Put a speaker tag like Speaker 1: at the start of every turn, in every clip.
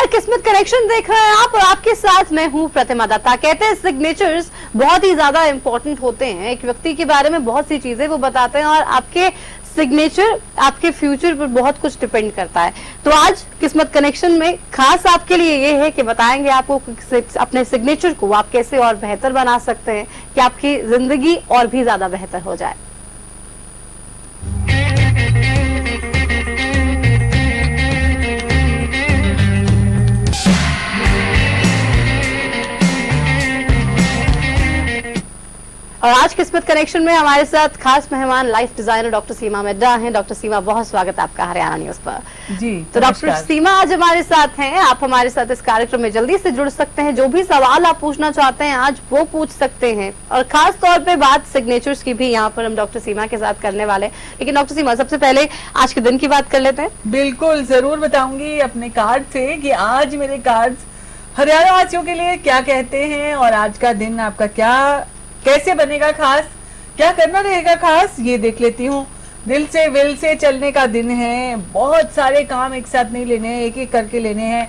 Speaker 1: किस्मत कनेक्शन देख रहे हैं आप और आपके साथ मैं हूं प्रतिमा दत्ता। कहते हैं सिग्नेचर्स बहुत ही ज्यादा इंपॉर्टेंट होते हैं। एक व्यक्ति के बारे में बहुत सी चीजें वो बताते हैं और आपके सिग्नेचर आपके फ्यूचर पर बहुत कुछ डिपेंड करता है। तो आज किस्मत कनेक्शन में खास आपके लिए ये है कि बताएंगे आपको अपने सिग्नेचर को आप कैसे और बेहतर बना सकते हैं कि आपकी जिंदगी और भी ज्यादा बेहतर हो जाए। और आज किस्मत कनेक्शन में हमारे साथ खास मेहमान लाइफ डिजाइनर डॉक्टर सीमा मिड्डा हैं। डॉक्टर सीमा, बहुत स्वागत आपका हरियाणा न्यूज पर।
Speaker 2: जी
Speaker 1: तो डॉक्टर सीमा आज हमारे साथ हैं। आप हमारे साथ इस कार्यक्रम में जल्दी से जुड़ सकते हैं। जो भी सवाल आप पूछना चाहते हैं आज वो पूछ सकते हैं और खास तौर पे बात सिग्नेचर्स की भी यहाँ पर हम डॉक्टर सीमा के साथ करने वाले हैं। लेकिन डॉक्टर सीमा, सबसे पहले आज के दिन की बात कर लेते हैं।
Speaker 2: बिल्कुल, जरूर बताऊंगी अपने कार्ड से कि आज मेरे कार्ड्स हरियाणा वासियों के लिए क्या कहते हैं और आज का दिन आपका कैसे बनेगा खास, क्या करना रहेगा खास, ये देख लेती हूँ। दिल से विल से चलने का दिन है। बहुत सारे काम एक साथ नहीं लेने हैं, एक एक करके लेने हैं।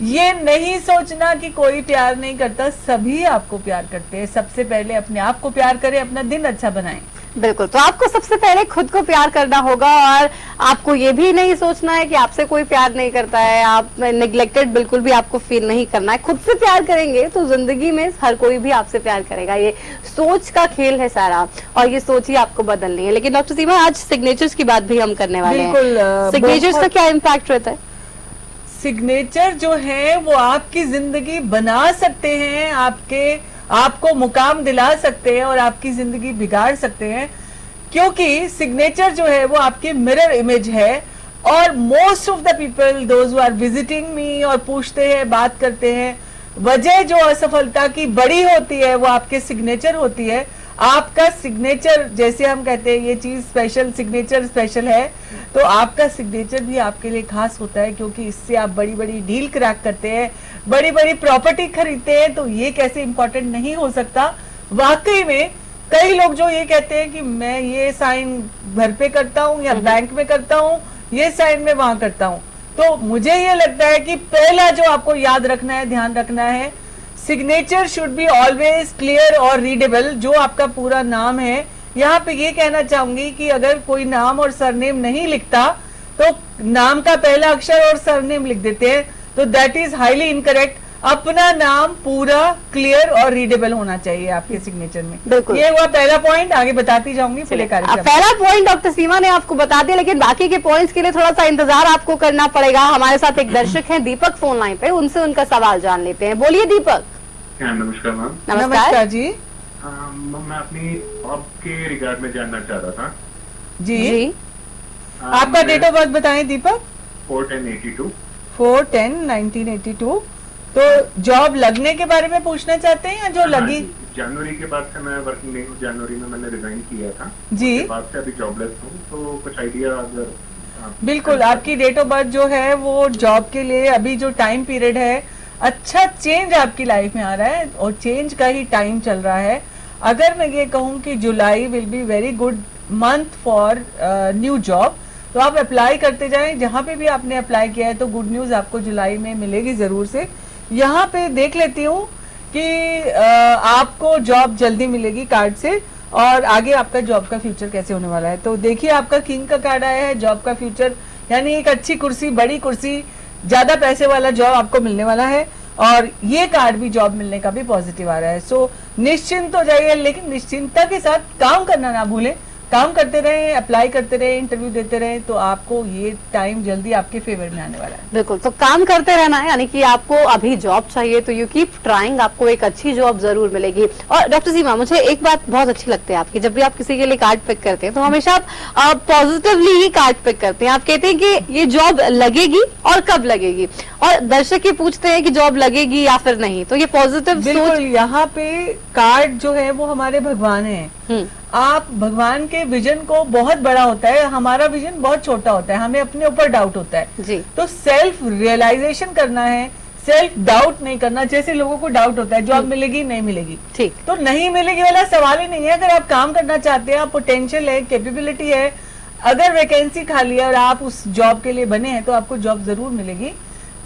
Speaker 2: ये नहीं सोचना कि कोई प्यार नहीं करता, सभी आपको प्यार करते हैं। सबसे पहले अपने आप को प्यार करें, अपना दिन अच्छा बनाएं।
Speaker 1: बिल्कुल, तो आपको सबसे पहले खुद को प्यार करना होगा और आपको ये भी नहीं सोचना है कि आपसे कोई प्यार नहीं करता है, आप नेग्लेक्टेड बिल्कुल भी आपको फील नहीं करना है। खुद से प्यार करेंगे तो जिंदगी में हर कोई भी आपसे प्यार करेगा। ये सोच का खेल है सारा और ये सोच ही आपको बदलनी है। लेकिन डॉक्टर सीमा, आज सिग्नेचर्स की बात भी हम करने वाले हैं। सिग्नेचर्स का क्या इम्पैक्ट रहता है?
Speaker 2: सिग्नेचर जो है वो आपकी जिंदगी बना सकते हैं, आपको मुकाम दिला सकते हैं और आपकी जिंदगी बिगाड़ सकते हैं, क्योंकि सिग्नेचर जो है वो आपकी मिरर इमेज है। और most of the people those who are visiting me और पूछते हैं, बात करते हैं, वजह जो असफलता की बड़ी होती है वो आपके सिग्नेचर होती है। आपका सिग्नेचर, जैसे हम कहते हैं ये चीज स्पेशल, सिग्नेचर स्पेशल है, तो आपका सिग्नेचर भी आपके लिए खास होता है, क्योंकि इससे आप बड़ी बड़ी डील क्रैक करते हैं, बड़ी बड़ी प्रॉपर्टी खरीदते हैं। तो ये कैसे इंपॉर्टेंट नहीं हो सकता। वाकई में कई लोग जो ये कहते हैं कि मैं ये साइन घर पे करता हूँ या बैंक में करता हूँ, ये साइन में वहां करता हूँ, तो मुझे ये लगता है कि पहला जो आपको याद रखना है, ध्यान रखना है, signature should be always clear और रीडेबल। जो आपका पूरा नाम है, यहाँ पे ये कहना चाहूंगी कि अगर कोई नाम और सरनेम नहीं लिखता तो नाम का पहला अक्षर और सरनेम लिख देते हैं, तो दैट इज हाईली इनकरेक्ट। अपना नाम पूरा क्लियर और रीडेबल होना चाहिए आपके सिग्नेचर में। ये हुआ पहला पॉइंट, आगे बताती जाऊंगी पूरे कार्यक्रम।
Speaker 1: पहला पॉइंट डॉक्टर सीमा ने आपको बता दिया, लेकिन बाकी के पॉइंट्स के लिए थोड़ा सा इंतजार आपको करना पड़ेगा। हमारे साथ एक दर्शक हैं दीपक फोन लाइन पे, उनसे उनका सवाल जान लेते हैं। बोलिए दीपक।
Speaker 3: नमस्कार मैम।
Speaker 2: नमस्कार जी।
Speaker 3: मैं अपनी आपके रिगार्ड में जानना चाह रहा था।
Speaker 2: जी आपका डेट ऑफ बर्थ बताएं दीपक।
Speaker 3: 4/10/82।
Speaker 2: 4/10/1982। तो जॉब लगने के बारे में पूछना चाहते हैं या जो लगी?
Speaker 3: जनवरी के बाद से मैं वर्किंग नहीं हूँ। जनवरी में मैंने रिजाइन किया था
Speaker 2: जी,
Speaker 3: उसके बाद से अभी जॉबलेस हूँ। तो कुछ आइडिया अगर
Speaker 2: बिल्कुल, आपकी डेट ऑफ बर्थ जो है वो जॉब के लिए अभी जो टाइम पीरियड है, अच्छा चेंज आपकी लाइफ में आ रहा है और चेंज का ही टाइम चल रहा है। अगर मैं ये कहूँ कि July will be very good month for new job, तो आप अप्लाई करते जाएं। जहाँ पे भी आपने अप्लाई किया है तो गुड न्यूज आपको जुलाई में मिलेगी जरूर से। यहाँ पे देख लेती हूँ कि आपको जॉब जल्दी मिलेगी कार्ड से, और आगे आपका जॉब का फ्यूचर कैसे होने वाला है। तो देखिए, आपका किंग का कार्ड आया है, जॉब का फ्यूचर, यानी एक अच्छी कुर्सी, बड़ी कुर्सी, ज्यादा पैसे वाला जॉब आपको मिलने वाला है। और ये कार्ड भी जॉब मिलने का भी पॉजिटिव आ रहा है। सो निश्चिंत हो जाइए, लेकिन निश्चिंतता के साथ काम करना ना भूलें। काम करते रहे, अप्लाई करते रहे, इंटरव्यू देते रहे, तो आपको ये टाइम जल्दी आपके फेवर में आने वाला है।
Speaker 1: बिल्कुल, तो काम करते रहना है, यानी कि आपको अभी जॉब चाहिए तो यू कीप ट्राइंग, आपको एक अच्छी जॉब जरूर मिलेगी। और डॉक्टर सीमा, मुझे एक बात बहुत अच्छी लगती है आपकी, जब भी आप किसी के लिए कार्ड पिक करते हैं तो हमेशा आप पॉजिटिवली ही कार्ड पिक करते हैं। आप कहते हैं कि ये जॉब लगेगी और कब लगेगी, और दर्शक ये पूछते हैं कि जॉब लगेगी या फिर नहीं, तो ये पॉजिटिव सोच।
Speaker 2: यहाँ पे कार्ड जो है वो हमारे भगवान है। आप भगवान के विजन को बहुत बड़ा होता है, हमारा विजन बहुत छोटा होता है, हमें अपने ऊपर डाउट होता है
Speaker 1: जी।
Speaker 2: तो सेल्फ रियलाइजेशन करना है, सेल्फ डाउट नहीं करना। जैसे लोगों को डाउट होता है जॉब मिलेगी नहीं मिलेगी,
Speaker 1: ठीक,
Speaker 2: तो नहीं मिलेगी वाला सवाल ही नहीं है। अगर आप काम करना चाहते हैं, आप पोटेंशियल है, कैपेबिलिटी है, अगर वैकेंसी खाली है और आप उस जॉब के लिए बने हैं तो आपको जॉब जरूर मिलेगी।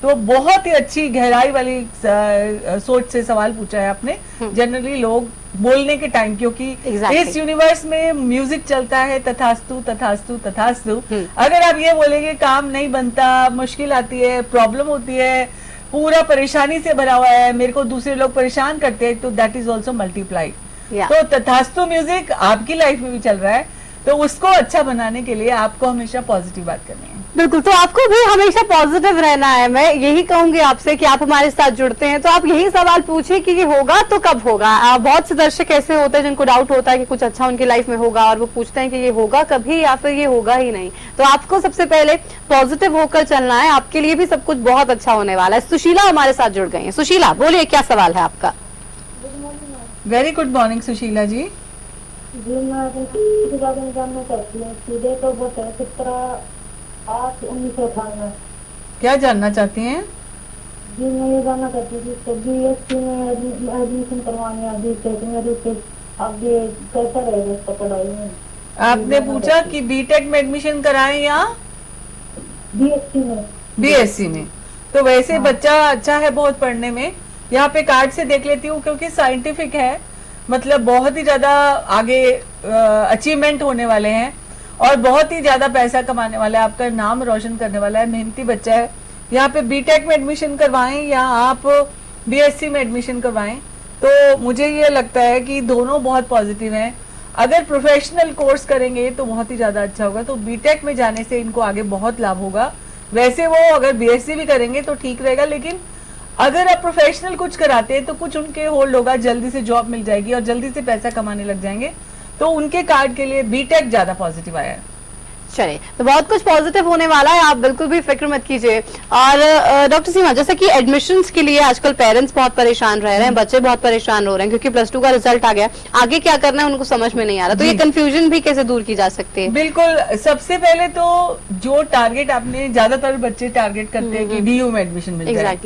Speaker 2: तो बहुत ही अच्छी गहराई वाली सोच से सवाल पूछा है आपने। जनरली लोग बोलने के टाइम, क्योंकि इस यूनिवर्स में म्यूजिक चलता है तथास्तु तथास्तु तथास्तु। अगर आप ये बोलेंगे काम नहीं बनता, मुश्किल आती है, प्रॉब्लम होती है, पूरा परेशानी से भरा हुआ है, मेरे को दूसरे लोग परेशान करते हैं, तो दैट इज ऑल्सो मल्टीप्लाई। तो तथास्तु म्यूजिक आपकी लाइफ में भी चल रहा है, तो उसको अच्छा बनाने के लिए आपको हमेशा पॉजिटिव बात करनी है।
Speaker 1: बिल्कुल, तो आपको भी हमेशा पॉजिटिव रहना है। मैं यही कहूंगी आपसे कि आप हमारे साथ जुड़ते हैं तो आप यही सवाल पूछिए कि ये होगा तो कब होगा। बहुत से दर्शक ऐसे होते हैं जिनको डाउट होता है कि कुछ अच्छा उनकी लाइफ में होगा और वो पूछते हैं कि ये होगा कभी या फिर ये होगा ही नहीं। तो आपको सबसे पहले पॉजिटिव होकर चलना है, आपके लिए भी सब कुछ बहुत अच्छा होने वाला है। सुशीला हमारे साथ जुड़ गई है। सुशीला बोलिए, क्या सवाल है आपका?
Speaker 2: वेरी गुड मॉर्निंग सुशीला जी।
Speaker 4: जी मैं के बारे में जानना चाहती हूँ। सीधे तो वो 17/8/1998।
Speaker 2: क्या जानना चाहती हैं?
Speaker 4: जी मैं ये जानना चाहती हूँ कि BSc में एडमिशन करवाने अभी अभी कैसा रहेगा इसका पढ़ाई में?
Speaker 2: आपने पूछा कि बीटेक में एडमिशन कराएं या
Speaker 4: BSc में?
Speaker 2: BSc में। तो वैसे बच्चा अच्छा है बहुत पढ़ने में। यहाँ पे कार्ड से देख लेती हूँ, क्योंकि साइंटिफिक है, मतलब बहुत ही ज्यादा आगे अचीवमेंट होने वाले हैं और बहुत ही ज्यादा पैसा कमाने वाला है, आपका नाम रोशन करने वाला है, मेहनती बच्चा है। यहाँ पे बीटेक में एडमिशन करवाएं या आप BSc में एडमिशन करवाएं, तो मुझे ये लगता है कि दोनों बहुत पॉजिटिव हैं। अगर प्रोफेशनल कोर्स करेंगे तो बहुत ही ज्यादा अच्छा होगा, तो बीटेक में जाने से इनको आगे बहुत लाभ होगा। वैसे वो अगर BSc भी करेंगे तो ठीक रहेगा, लेकिन अगर आप प्रोफेशनल कुछ कराते हैं तो कुछ उनके होल्ड होगा, जल्दी से जॉब मिल जाएगी और जल्दी से पैसा कमाने लग जाएंगे, तो उनके कार्ड के लिए बीटेक ज्यादा पॉजिटिव आया है।
Speaker 1: चलिए, तो बहुत कुछ पॉजिटिव होने वाला है, आप बिल्कुल भी फिक्र मत कीजिए। और डॉक्टर सीमा, जैसे कि एडमिशंस के लिए आजकल पेरेंट्स बहुत परेशान रह रहे हैं, बच्चे बहुत परेशान हो रहे हैं क्योंकि +2 का रिजल्ट आ गया, आगे क्या करना है उनको समझ में नहीं आ रहा, तो ये कंफ्यूजन भी कैसे दूर की जा सकती है?
Speaker 2: बिल्कुल, सबसे पहले तो जो टारगेट आपने, ज्यादातर बच्चे टारगेट करते हैं कि DU में एडमिशन मिल जाए,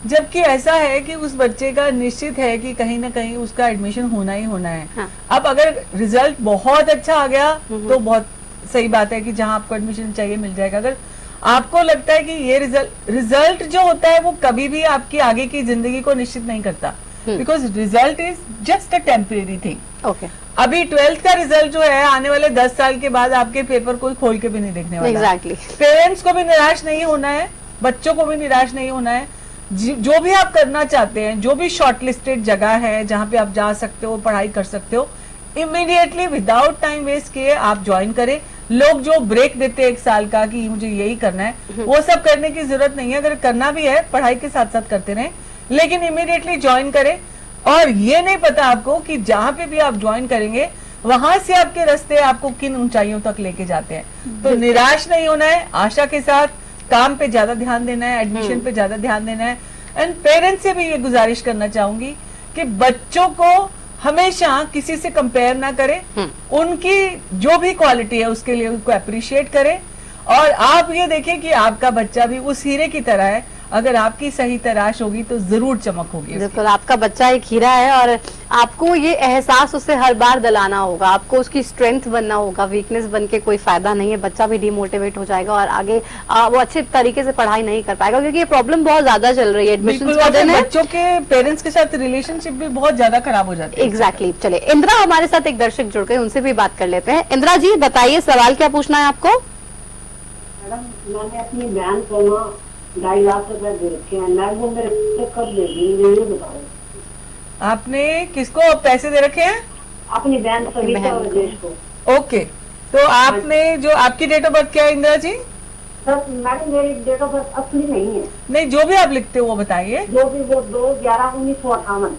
Speaker 2: जबकि ऐसा है कि उस बच्चे का निश्चित है कि कहीं ना कहीं उसका एडमिशन होना ही होना है।
Speaker 1: हाँ।
Speaker 2: अब अगर रिजल्ट बहुत अच्छा आ गया तो बहुत सही बात है कि जहां आपको एडमिशन चाहिए मिल जाएगा। अगर आपको लगता है कि ये रिजल्ट जो होता है वो कभी भी आपकी आगे की जिंदगी को निश्चित नहीं करता, because result is just a temporary thing.
Speaker 1: Okay,
Speaker 2: अभी 12th का रिजल्ट जो है आने वाले 10 साल के बाद आपके पेपर कोई खोल के भी नहीं देखने वाला।
Speaker 1: एग्जैक्टली।
Speaker 2: पेरेंट्स को भी निराश नहीं होना है, बच्चों को भी निराश नहीं होना है। जो भी आप करना चाहते हैं, जो भी शॉर्टलिस्टेड जगह है जहां पे आप जा सकते हो, पढ़ाई कर सकते हो, इमीडिएटली विदाउट टाइम वेस्ट किए आप ज्वाइन करें। लोग जो ब्रेक देते हैं 1 साल का कि मुझे यही करना है, वो सब करने की जरूरत नहीं है। अगर करना भी है पढ़ाई के साथ साथ करते रहें, लेकिन इमीडिएटली ज्वाइन करें। और ये नहीं पता आपको कि जहां पे भी आप ज्वाइन करेंगे वहां से आपके रास्ते आपको किन ऊंचाइयों तक लेके जाते हैं। तो निराश नहीं होना है, आशा के साथ काम पे ज्यादा ध्यान देना है, एडमिशन पे ज्यादा ध्यान देना है। एंड पेरेंट्स से भी ये गुजारिश करना चाहूंगी कि बच्चों को हमेशा किसी से कंपेयर ना करें, उनकी जो भी क्वालिटी है उसके लिए उनको अप्रिशिएट करें। और आप ये देखें कि आपका बच्चा भी उस हीरे की तरह है, अगर आपकी सही तराश होगी तो जरूर चमक होगी।
Speaker 1: बिल्कुल, आपका बच्चा एक हीरा है और आपको ये एहसास उसे हर बार दिलाना होगा, आपको उसकी स्ट्रेंथ बनना होगा, वीकनेस बन के कोई फायदा नहीं है। बच्चा भी डिमोटिवेट हो जाएगा और आगे वो अच्छे तरीके से पढ़ाई नहीं कर पाएगा, क्योंकि ये प्रॉब्लम बहुत ज्यादा चल रही है। एडमिशन
Speaker 2: बच्चों के पेरेंट्स के साथ रिलेशनशिप भी बहुत ज्यादा खराब हो जाती है।
Speaker 1: एग्जैक्टली। चलिए, इंदिरा हमारे साथ एक दर्शक जुड़ गए, उनसे भी बात कर लेते हैं। इंदिरा जी बताइए, सवाल क्या पूछना है आपको?
Speaker 4: मैडम मैंने अपनी बहन को ना 2.5 लाख रुपए दे रखे हैं, मैं वो मेरे से कब ले ये बताओ।
Speaker 2: आपने किसको पैसे दे रखे हैं?
Speaker 4: अपनी बहन सविता राजेश को।
Speaker 2: ओके, तो आपने जो, आपकी डेट ऑफ बर्थ क्या है इंदिरा जी?
Speaker 4: सर मैडम मेरी डेट ऑफ बर्थ असली नहीं है।
Speaker 2: नहीं, जो भी आप लिखते हो वो बताइए।
Speaker 4: जो भी वो 2/11/1958।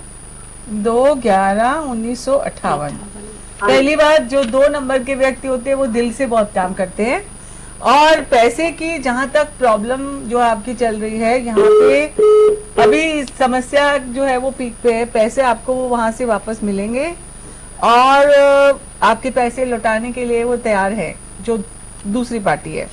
Speaker 2: 2/11/1958। पहली बात, जो 2 नंबर के व्यक्ति होते हैं वो दिल से बहुत काम करते हैं। और पैसे की जहां तक प्रॉब्लम जो आपकी चल रही है, यहाँ पे अभी समस्या जो है वो पीक पे है। पैसे आपको वहां से वापस मिलेंगे और आपके पैसे लौटाने के लिए वो तैयार है। जो दूसरी पार्टी है,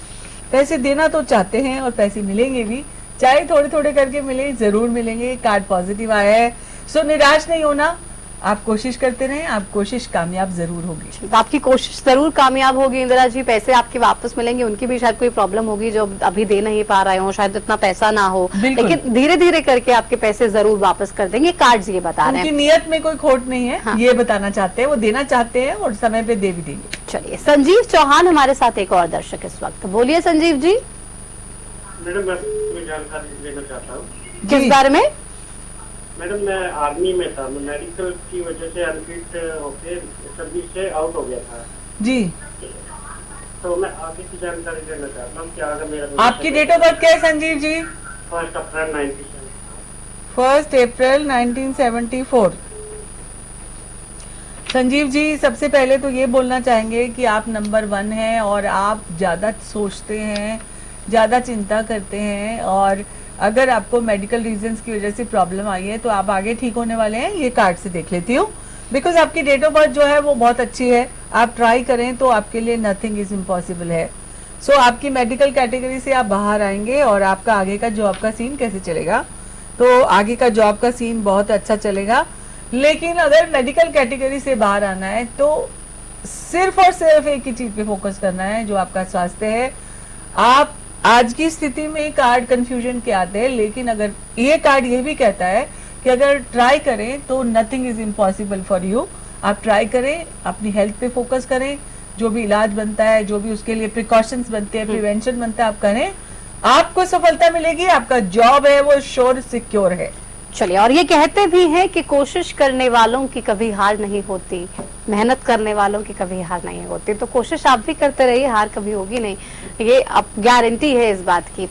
Speaker 2: पैसे देना तो चाहते हैं और पैसे मिलेंगे भी, चाहे थोड़े थोड़े करके मिले, जरूर मिलेंगे। कार्ड पॉजिटिव आया है, सो निराश नहीं होना। आप कोशिश करते रहें, आप कोशिश कामयाब जरूर होगी।
Speaker 1: तो आपकी कोशिश जरूर कामयाब होगी इंदिरा जी, पैसे आपके वापस मिलेंगे। उनकी भी शायद कोई प्रॉब्लम होगी जो अभी दे नहीं पा रहे हो, शायद इतना पैसा ना हो,
Speaker 2: बिल्कुल।
Speaker 1: लेकिन धीरे धीरे करके आपके पैसे जरूर वापस कर देंगे। कार्ड्स ये बता रहे
Speaker 2: उनकी
Speaker 1: हैं।
Speaker 2: नियत में कोई खोट नहीं है,
Speaker 1: हाँ।
Speaker 2: ये बताना चाहते हैं, वो देना चाहते हैं और समय पे दे भी देंगे।
Speaker 1: चलिए, संजीव चौहान हमारे साथ एक और दर्शक इस वक्त। बोलिए संजीव जी,
Speaker 5: मैडम मैं जानकारी लेना चाहता हूँ।
Speaker 1: किस
Speaker 2: जी।
Speaker 1: बारे में?
Speaker 5: मैडम मैं आर्मी में था, मैं मेडिकल की वजह से अनफिट होके सर्विस से आउट हो गया था,
Speaker 2: जी,
Speaker 5: तो मैं आगे की जानकारी लेना चाहता हूँ। क्या अगर मेरा
Speaker 2: आपकी डेट ऑफ बर्थ क्या है संजीव जी?
Speaker 5: 1 अप्रैल 97।
Speaker 2: 1 अप्रैल 1974। संजीव जी, सबसे पहले तो ये बोलना चाहेंगे कि आप नंबर 1 हैं और आप ज़्यादा सोचते हैं, ज़्यादा चिंता करते हैं, और अगर आपको मेडिकल रीजंस की वजह से प्रॉब्लम आई है तो आप आगे ठीक होने वाले हैं। ये कार्ड से देख लेती हूँ, बिकॉज आपकी डेट ऑफ बर्थ जो है वो बहुत अच्छी है। आप ट्राई करें तो आपके लिए नथिंग इज इम्पॉसिबल है। सो आपकी मेडिकल कैटेगरी से आप बाहर आएंगे और आपका आगे का जॉब का सीन कैसे चलेगा? तो आगे का जॉब का सीन बहुत अच्छा चलेगा, लेकिन अगर मेडिकल कैटेगरी से बाहर आना है तो सिर्फ और सिर्फ एक ही चीज पे फोकस करना है, जो आपका स्वास्थ्य है। आप आज की स्थिति में कार्ड कंफ्यूजन के आते हैं, लेकिन अगर ये कार्ड ये भी कहता है कि अगर ट्राई करें तो nothing is impossible for you. आप ट्राई करें, अपनी हेल्थ पे फोकस करें, जो भी इलाज बनता है, जो भी उसके लिए प्रिकॉशंस बनते हैं, प्रिवेंशन बनता है, आप करें, आपको सफलता मिलेगी। आपका जॉब है वो श्योर सिक्योर है।
Speaker 1: चलिए, और ये कहते भी हैं कि कोशिश करने वालों की कभी हार नहीं होती, मेहनत करने वालों की कभी हार नहीं होती। तो कोशिश आप भी करते रहिए, हार कभी होगी नहीं, ये अब गारंटी है इस बात की।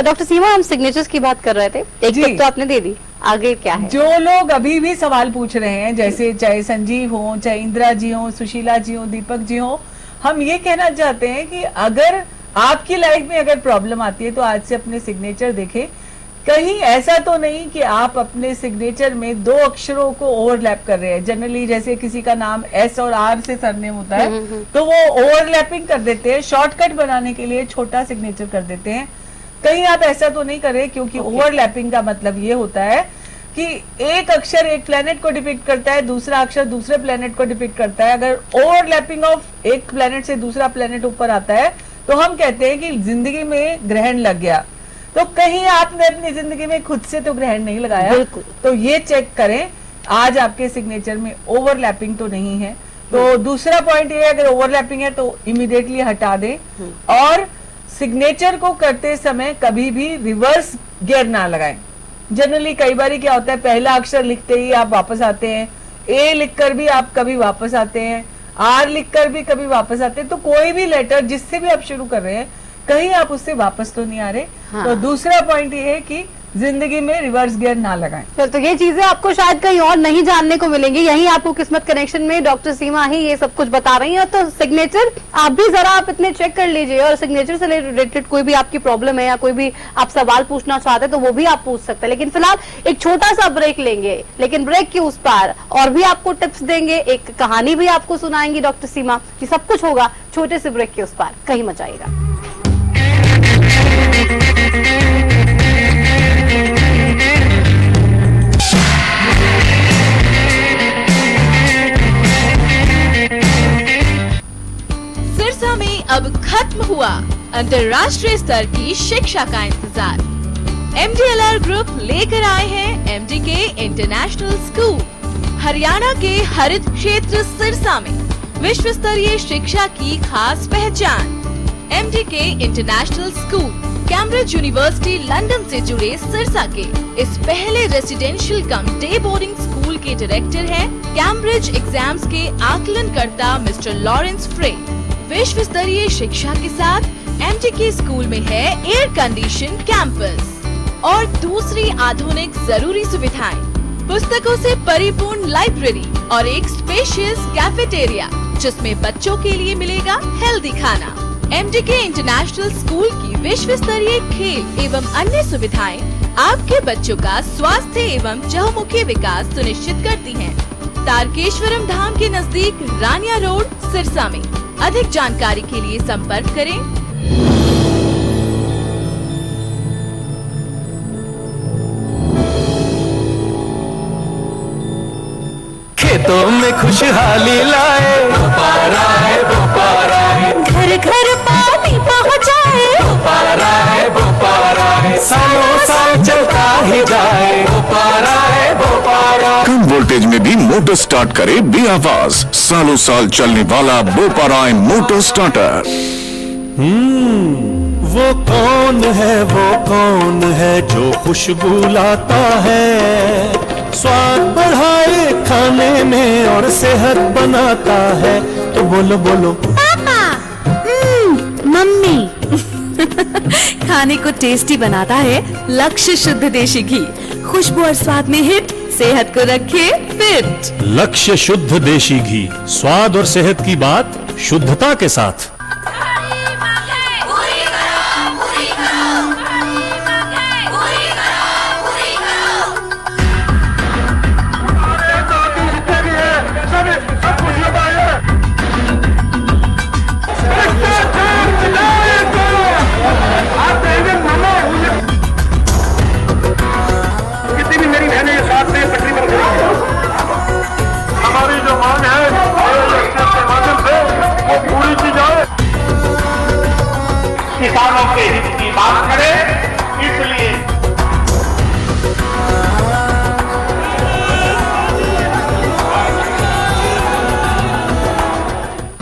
Speaker 1: डॉक्टर सीमा, हम सिग्नेचर्स की बात कर रहे थे, एक
Speaker 2: जी।
Speaker 1: तक तो आपने दे दी, आगे क्या है?
Speaker 2: जो लोग अभी भी सवाल पूछ रहे हैं, जैसे चाहे संजीव हो, चाहे इंदिरा जी हो, सुशीला जी हो, दीपक जी हो, हम ये कहना चाहते हैं कि अगर आपकी लाइफ में अगर प्रॉब्लम आती है तो आज से अपने सिग्नेचर देखें। कहीं ऐसा तो नहीं कि आप अपने सिग्नेचर में 2 अक्षरों को ओवरलैप कर रहे हैं। जनरली जैसे किसी का नाम एस और आर से सरनेम होता है तो वो ओवरलैपिंग कर देते हैं, शॉर्टकट बनाने के लिए छोटा सिग्नेचर कर देते हैं। कहीं आप ऐसा तो नहीं करें, क्योंकि ओवरलैपिंग का मतलब ये होता है कि एक अक्षर एक प्लेनेट को डिपिक्ट करता है, दूसरा अक्षर दूसरे प्लेनेट को डिपिक्ट करता है। अगर ओवरलैपिंग ऑफ एक प्लेनेट से दूसरा प्लेनेट ऊपर आता है तो हम कहते हैं कि जिंदगी में ग्रहण लग गया। तो कहीं आपने अपनी जिंदगी में खुद से तो ग्रहण नहीं लगाया,
Speaker 1: बिल्कुल।
Speaker 2: तो ये चेक करें आज आपके सिग्नेचर में ओवरलैपिंग तो नहीं है। तो दूसरा पॉइंट ये है, अगर ओवरलैपिंग है तो इमीडिएटली हटा दें, और सिग्नेचर को करते समय कभी भी रिवर्स गियर ना लगाएं। जनरली कई बार क्या होता है, पहला अक्षर लिखते ही आप वापस आते हैं, ए लिखकर भी आप कभी वापस आते हैं, आर लिखकर भी कभी वापस आते हैं। तो कोई भी लेटर जिससे भी आप शुरू कर रहे हैं, कहीं आप उससे वापस तो नहीं आ रहे।
Speaker 1: हाँ।
Speaker 2: तो दूसरा पॉइंट ये है कि जिंदगी में रिवर्स गियर ना लगाएं।
Speaker 1: तो ये चीजें आपको शायद कहीं और नहीं जानने को मिलेंगी, यही आपको किस्मत कनेक्शन में डॉक्टर सीमा ही ये सब कुछ बता रही हैं। तो सिग्नेचर आप भी जरा आप इतने चेक कर लीजिए, और सिग्नेचर से रिलेटेड कोई भी आपकी प्रॉब्लम है या कोई भी आप सवाल पूछना चाहते हैं तो वो भी आप पूछ सकते हैं। लेकिन फिलहाल एक छोटा सा ब्रेक लेंगे, लेकिन ब्रेक के उस पार और भी आपको टिप्स देंगे, एक कहानी भी आपको सुनाएंगी डॉक्टर सीमा। ये सब कुछ होगा छोटे से ब्रेक के उस पार, कहीं मत जाइएगा।
Speaker 6: सिरसा में अब खत्म हुआ अंतर्राष्ट्रीय स्तर की शिक्षा का इंतजार। MDLR ग्रुप लेकर आए हैं MDK इंटरनेशनल स्कूल। हरियाणा के हरित क्षेत्र सिरसा में विश्व स्तरीय शिक्षा की खास पहचान। MDK international school Cambridge university London से जुड़े सिरसा के इस पहले रेसिडेंशियल कम डे बोर्डिंग स्कूल के डायरेक्टर हैं कैम्ब्रिज एग्जाम्स के आकलनकर्ता मिस्टर लॉरेंस फ्रे। विश्व स्तरीय शिक्षा के साथ MDK स्कूल में है एयर कंडीशन कैंपस और दूसरी आधुनिक जरूरी सुविधाएं, पुस्तकों से परिपूर्ण लाइब्रेरी और एक स्पेशियस कैफेटेरिया जिसमें बच्चों के लिए मिलेगा हेल्दी खाना। MDK इंटरनेशनल स्कूल की विश्व स्तरीय खेल एवं अन्य सुविधाएं आपके बच्चों का स्वास्थ्य एवं चहुमुखी विकास सुनिश्चित करती हैं। तारकेश्वरम धाम के नजदीक रानिया रोड सिरसा में। अधिक जानकारी के लिए संपर्क करें।
Speaker 7: खेतों में खुशहाली लाए,
Speaker 6: घर घर पानी पहुँचाए,
Speaker 7: सालों साल चलता ही जाए,
Speaker 8: कम वोल्टेज में भी मोटर स्टार्ट करे बेआवाज, सालों साल चलने वाला बोपाराय मोटर स्टार्टर।
Speaker 7: वो कौन है जो खुशबू लाता है, स्वाद बढ़ाए खाने में और सेहत बनाता है। तो बोलो बोलो
Speaker 6: पापा, मम्मी। खाने को टेस्टी बनाता है लक्ष्य शुद्ध देशी घी, खुशबू और स्वाद में हिट, सेहत को रखे फिट।
Speaker 7: लक्ष्य शुद्ध देशी घी, स्वाद और सेहत की बात शुद्धता के साथ।
Speaker 3: हमारी जो मांग है के माध्यम से वो पूरी की जाए। किसानों के हित की बात करें, इसलिए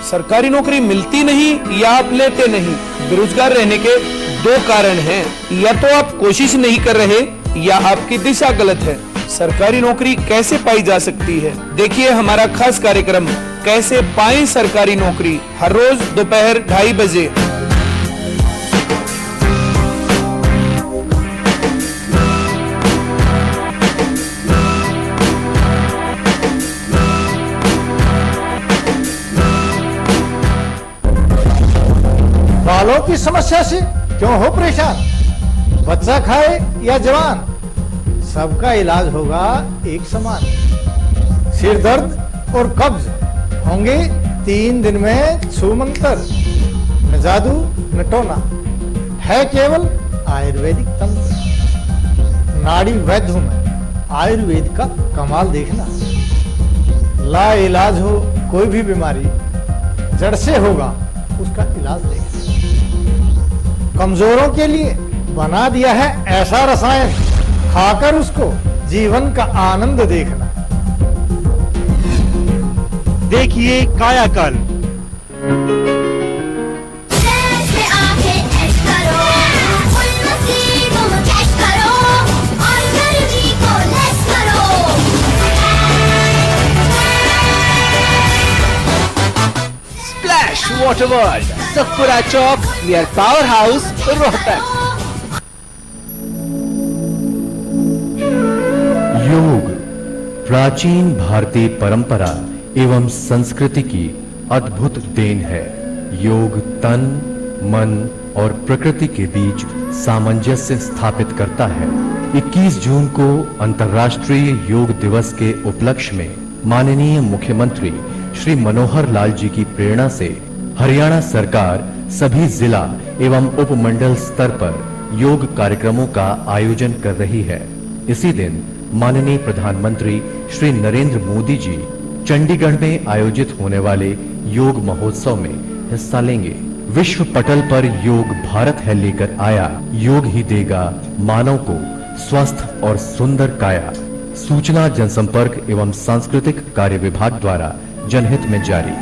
Speaker 9: सरकारी नौकरी मिलती नहीं या आप लेते नहीं। बेरोजगार रहने के दो कारण हैं, या तो आप कोशिश नहीं कर रहे या आपकी दिशा गलत है। सरकारी नौकरी कैसे पाई जा सकती है, देखिए हमारा खास कार्यक्रम कैसे पाएं सरकारी नौकरी, हर रोज दोपहर 2:30 बजे।
Speaker 10: बालों की समस्या से क्यों हो परेशान, बच्चा खाए या जवान, सबका इलाज होगा एक समान। सिर दर्द और कब्ज होंगे 3 दिन में छूमंतर, न जादू न टोना, है केवल आयुर्वेदिक तंत्र। नाड़ी वैद्य हूं मैं, आयुर्वेद का कमाल देखना। ला इलाज हो कोई भी बीमारी, जड़ से होगा उसका इलाज देखना। कमजोरों के लिए बना दिया है ऐसा रसायन, खाकर उसको जीवन का आनंद देखना।
Speaker 7: देखिए कायाकल्प।
Speaker 9: स्प्लैश वाटर वर्ल्ड, सतपुरा चौक नियर पावर हाउस, रोहतक।
Speaker 11: योग प्राचीन भारतीय परंपरा एवं संस्कृति की अद्भुत देन है। योग तन, मन और प्रकृति के बीच सामंजस्य स्थापित करता है। 21 जून को अंतर्राष्ट्रीय योग दिवस के उपलक्ष्य में माननीय मुख्यमंत्री श्री मनोहर लाल जी की प्रेरणा से हरियाणा सरकार सभी जिला एवं उपमंडल स्तर पर योग कार्यक्रमों का आयोजन कर रही है। इसी दिन माननीय प्रधानमंत्री श्री नरेंद्र मोदी जी चंडीगढ़ में आयोजित होने वाले योग महोत्सव में हिस्सा लेंगे। विश्व पटल पर योग भारत है लेकर आया, योग ही देगा मानव को स्वस्थ और सुंदर काया। सूचना जनसंपर्क एवं सांस्कृतिक कार्य विभाग द्वारा जनहित में जारी।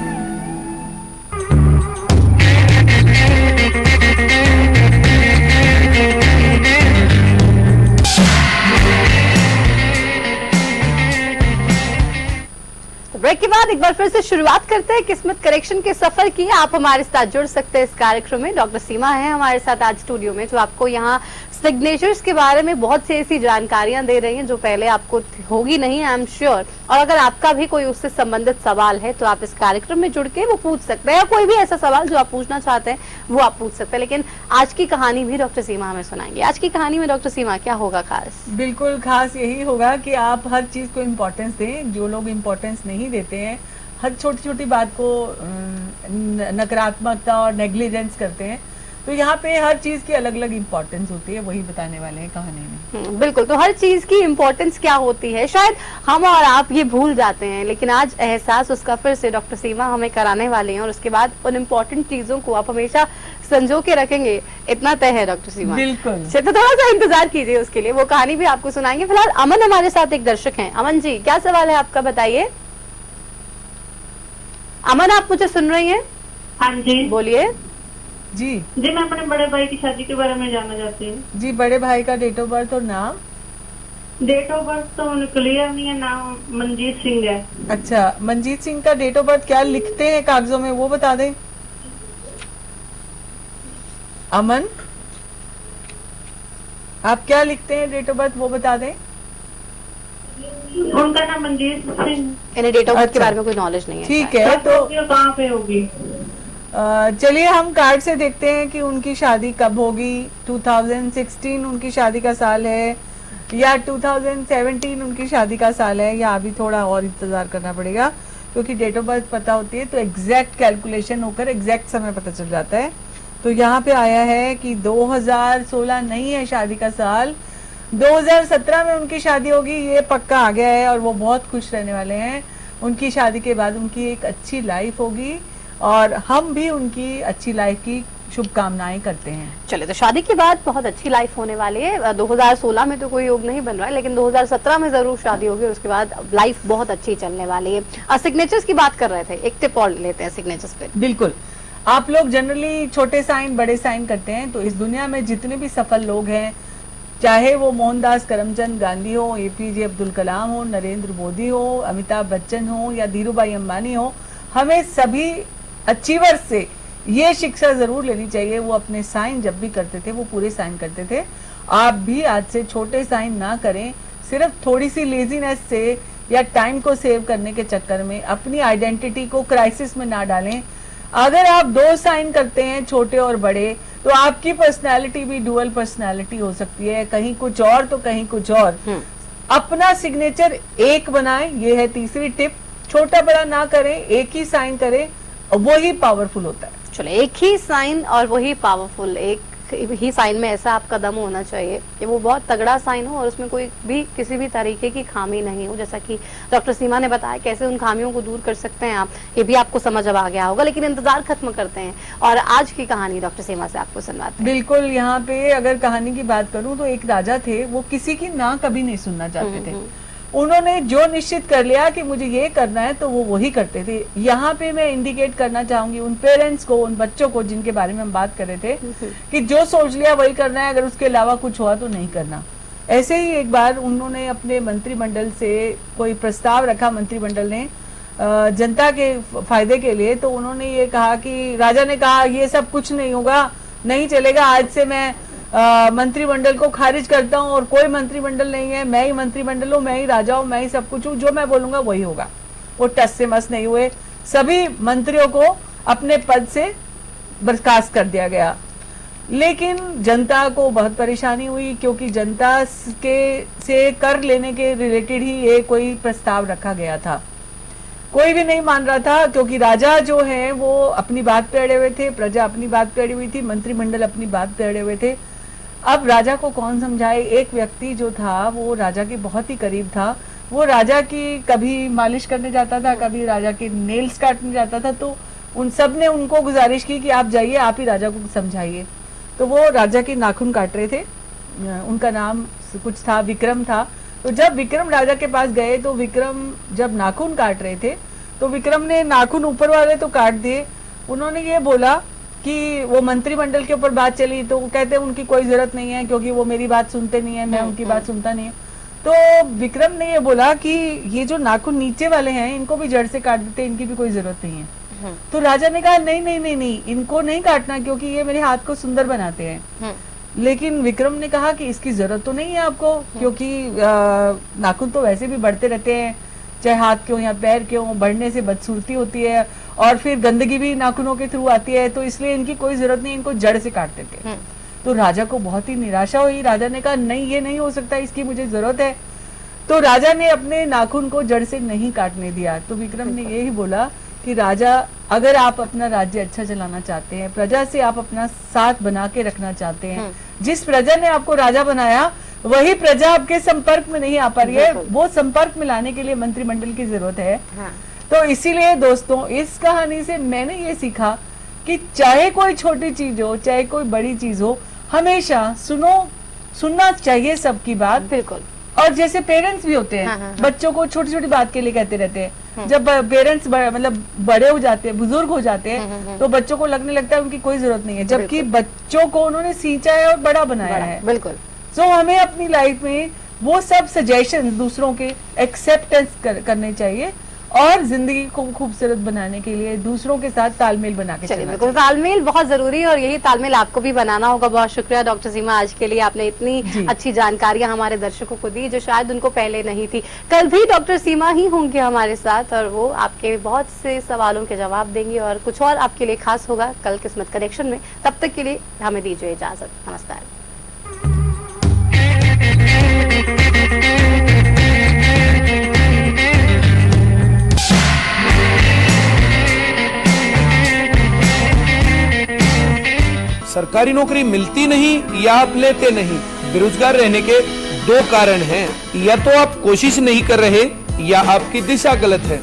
Speaker 1: ब्रेक के बाद एक बार फिर से शुरुआत करते हैं किस्मत करेक्शन के सफर की। आप हमारे साथ जुड़ सकते हैं इस कार्यक्रम में। डॉक्टर सीमा है हमारे साथ आज स्टूडियो में, जो आपको यहाँ सिग्नेचर्स के बारे में बहुत सी ऐसी जानकारियां दे रही हैं जो पहले आपको होगी नहीं, आई एम श्योर। और अगर आपका भी कोई उससे संबंधित सवाल है तो आप इस कार्यक्रम में जुड़ के वो पूछ सकते हैं, या कोई भी ऐसा सवाल जो आप पूछना चाहते हैं वो आप पूछ सकते हैं। लेकिन आज की कहानी भी डॉक्टर सीमा हमें सुनाएंगे। आज की कहानी में डॉक्टर सीमा क्या होगा खास?
Speaker 2: बिल्कुल खास यही होगा कि आप हर चीज को इम्पोर्टेंस दें। जो लोग इम्पोर्टेंस नहीं देते हैं, हर छोटी छोटी बात को नकारात्मकता और नेग्लिजेंस करते हैं, तो यहाँ पे हर चीज की अलग अलग इम्पोर्टेंस होती है, वही बताने वाले हैं कहानी में।
Speaker 1: बिल्कुल, तो हर चीज की इम्पोर्टेंस क्या होती है शायद हम और आप ये भूल जाते हैं, लेकिन आज एहसास उसका फिर से डॉक्टर सीमा हमें कराने वाले हैं और उसके बाद उन इम्पोर्टेंट चीजों को आप हमेशा संजो के रखेंगे, इतना तय है डॉक्टर सीमा।
Speaker 2: बिल्कुल।
Speaker 1: तो थोड़ा सा इंतजार कीजिए उसके लिए, वो कहानी भी आपको सुनाएंगे। फिलहाल अमन हमारे साथ एक दर्शक हैं। अमन जी, क्या सवाल है आपका, बताइए। अमन, आप मुझे सुन रही हैं?
Speaker 4: हाँ जी
Speaker 1: बोलिए।
Speaker 2: जी
Speaker 4: जी, मैं अपने बड़े भाई की शादी के बारे में जानना चाहती हूँ।
Speaker 2: जी, बड़े भाई का डेट ऑफ बर्थ और नाम?
Speaker 4: डेट ऑफ बर्थ तो क्लियर नहीं है, नाम मनजीत सिंह है।
Speaker 2: अच्छा, मनजीत सिंह का डेट ऑफ बर्थ क्या लिखते हैं कागजों में, वो बता दें। अमन, आप क्या लिखते हैं डेट ऑफ बर्थ, वो बता दें।
Speaker 4: उनका नाम मनजीत सिंह।
Speaker 1: इन्हें डेट ऑफ बर्थ के
Speaker 2: अच्छा।
Speaker 1: बारे में कोई नॉलेज नहीं है।
Speaker 2: ठीक है, तो
Speaker 4: कहाँ पे होगी?
Speaker 2: चलिए हम कार्ड से देखते हैं कि उनकी शादी कब होगी। 2016 उनकी शादी का साल है या 2017 उनकी शादी का साल है, या अभी थोड़ा और इंतजार करना पड़ेगा, क्योंकि डेट ऑफ बर्थ पता होती है तो एग्जैक्ट कैलकुलेशन होकर एग्जैक्ट समय पता चल जाता है। तो यहाँ पे आया है कि 2016 नहीं है शादी का साल, 2017 में उनकी शादी होगी, ये पक्का आ गया है और वो बहुत खुश रहने वाले हैं। उनकी शादी के बाद उनकी एक अच्छी लाइफ होगी और हम भी उनकी अच्छी लाइफ की शुभकामनाएं करते हैं।
Speaker 1: चलिए, तो शादी के बाद बहुत अच्छी लाइफ होने वाली है। 2016 में तो कोई योग नहीं बन रहा है, लेकिन 2017 में जरूर शादी होगी और उसके बाद लाइफ बहुत अच्छी चलने वाली है। सिग्नेचर्स की बात कर रहे थे, एक टिप और लेते हैं सिग्नेचर्स पे।
Speaker 2: बिल्कुल, आप लोग जनरली छोटे साइन बड़े साइन करते हैं, तो इस दुनिया में जितने भी सफल लोग हैं, चाहे वो मोहनदास करमचंद गांधी हो, एपीजे अब्दुल कलाम हो, नरेंद्र मोदी हो, अमिताभ बच्चन हो या धीरूभाई अंबानी हो, हमें सभी अचीवर्स से ये शिक्षा जरूर लेनी चाहिए। वो अपने साइन जब भी करते थे वो पूरे साइन करते थे। आप भी आज से छोटे साइन ना करें, सिर्फ थोड़ी सी लेजीनेस से या टाइम को सेव करने के चक्कर में अपनी आइडेंटिटी को क्राइसिस में ना डालें। अगर आप 2 साइन करते हैं, छोटे और बड़े, तो आपकी पर्सनैलिटी भी डुअल पर्सनैलिटी हो सकती है, कहीं कुछ और तो कहीं कुछ और। अपना सिग्नेचर एक बनाएं, ये है तीसरी टिप। छोटा बड़ा ना करें, एक ही साइन करें, वो ही पावरफुल होता है।
Speaker 1: चलो, एक ही साइन और वही पावरफुल, एक ही साइन में ऐसा आपका दम होना चाहिए कि वो बहुत तगड़ा साइन हो और उसमें कोई भी किसी भी तरीके की खामी नहीं हो। जैसा कि डॉक्टर सीमा ने बताया कैसे उन खामियों को दूर कर सकते हैं आप, ये भी आपको समझ अब आ गया होगा। लेकिन इंतजार खत्म करते हैं और आज की कहानी डॉक्टर सीमा से आपको सुनवाते हैं।
Speaker 2: बिल्कुल, यहाँ पे अगर कहानी की बात करूं तो एक राजा थे, वो किसी की ना कभी नहीं सुनना चाहते थे। उन्होंने जो निश्चित कर लिया कि मुझे ये करना है तो वो वही करते थे। यहाँ पे मैं इंडिकेट करना चाहूंगी उन पेरेंट्स को, उन बच्चों को जिनके बारे में हम बात कर रहे थे कि जो सोच लिया वही करना है, अगर उसके अलावा कुछ हुआ तो नहीं करना। ऐसे ही एक बार उन्होंने अपने मंत्रिमंडल से कोई प्रस्ताव रखा, मंत्रिमंडल ने जनता के फायदे के लिए। तो उन्होंने ये कहा कि राजा ने कहा ये सब कुछ नहीं होगा, नहीं चलेगा, आज से मैं मंत्रिमंडल को खारिज करता हूँ और कोई मंत्रिमंडल नहीं है, मैं ही मंत्रिमंडल हूँ, मैं ही राजा हूँ, मैं ही सब कुछ हूँ, जो मैं बोलूंगा वही होगा। वो टस से मस नहीं हुए, सभी मंत्रियों को अपने पद से बर्खास्त कर दिया गया। लेकिन जनता को बहुत परेशानी हुई, क्योंकि जनता के से कर लेने के रिलेटेड ही ये कोई प्रस्ताव रखा गया था। कोई भी नहीं मान रहा था, क्योंकि राजा जो है वो अपनी बात पे अड़े हुए थे, प्रजा अपनी बात पे अड़ी हुई थी, मंत्रिमंडल अपनी बात पे अड़े हुए थे। अब राजा को कौन समझाए? एक व्यक्ति जो था वो राजा के बहुत ही करीब था, वो राजा की कभी मालिश करने जाता था, कभी राजा के नेल्स काटने जाता था। तो उन सब ने उनको गुजारिश की कि आप जाइए, आप ही राजा को समझाइए। तो वो राजा के नाखून काट रहे थे, उनका नाम कुछ था, विक्रम था। तो जब विक्रम राजा के पास गए तो विक्रम जब नाखून काट रहे थे तो विक्रम ने नाखून ऊपर वाले तो काट दिए। उन्होंने ये बोला कि वो मंत्रिमंडल के ऊपर बात चली तो वो कहते हैं उनकी कोई जरूरत नहीं है, क्योंकि वो मेरी बात सुनते नहीं है, मैं उनकी बात सुनता नहीं है। तो विक्रम ने ये बोला कि ये जो नाखून नीचे वाले हैं इनको भी जड़ से काट देते, इनकी भी कोई जरूरत नहीं है। तो राजा ने कहा नहीं नहीं नहीं नहीं, इनको नहीं काटना, क्योंकि ये मेरे हाथ को सुंदर बनाते हैं। लेकिन विक्रम ने कहा कि इसकी जरूरत तो नहीं है आपको, क्योंकि नाखून तो वैसे भी बढ़ते रहते हैं, चाहे हाथ के हो या पैर के हो, बढ़ने से बदसूरती होती है और फिर गंदगी भी नाखूनों के थ्रू आती है, तो इसलिए इनकी कोई जरूरत नहीं, इनको जड़ से काट देते हैं। तो राजा को बहुत ही निराशा हुई। राजा ने कहा नहीं, ये नहीं हो सकता, इसकी मुझे जरूरत है। तो राजा ने अपने नाखून को जड़ से नहीं काटने दिया। तो विक्रम ने यही बोला कि राजा, अगर आप अपना राज्य अच्छा चलाना चाहते हैं, प्रजा से आप अपना साथ बना के रखना चाहते हैं, जिस प्रजा ने आपको राजा बनाया वही प्रजा आपके संपर्क में नहीं आ पा रही है, वो संपर्क में लाने के लिए मंत्रिमंडल की जरूरत है। तो इसीलिए दोस्तों, इस कहानी से मैंने ये सीखा कि चाहे कोई छोटी चीज हो, चाहे कोई बड़ी चीज हो, हमेशा सुनना चाहिए सबकी बात।
Speaker 1: बिल्कुल।
Speaker 2: और जैसे पेरेंट्स भी होते हैं, बच्चों को छोटी छोटी बात के लिए कहते रहते हैं। जब पेरेंट्स मतलब बड़े हो जाते हैं, बुजुर्ग हो जाते हैं, तो बच्चों को लगने लगता है उनकी कोई जरूरत नहीं है, जबकि बच्चों को उन्होंने सींचा है और बड़ा बनाया है।
Speaker 1: बिल्कुल।
Speaker 2: तो हमें अपनी लाइफ में वो सब सजेशन दूसरों के एक्सेप्टेंस करने चाहिए और जिंदगी को खूबसूरत बनाने के लिए दूसरों के साथ तालमेल बना के चलना
Speaker 1: बिल्कुल। तालमेल बहुत जरूरी है और यही तालमेल आपको भी बनाना होगा। बहुत शुक्रिया डॉक्टर सीमा, आज के लिए आपने इतनी अच्छी जानकारियां हमारे दर्शकों को दी जो शायद उनको पहले नहीं थी। कल भी डॉक्टर सीमा ही होंगे हमारे साथ और वो आपके बहुत से सवालों के जवाब देंगे और कुछ और आपके लिए खास होगा कल किस्मत कनेक्शन में। तब तक के लिए हमें दीजिए इजाजत। नमस्कार।
Speaker 9: सरकारी नौकरी मिलती नहीं या आप लेते नहीं, बेरोजगार रहने के दो कारण हैं। या तो आप कोशिश नहीं कर रहे या आपकी दिशा गलत है।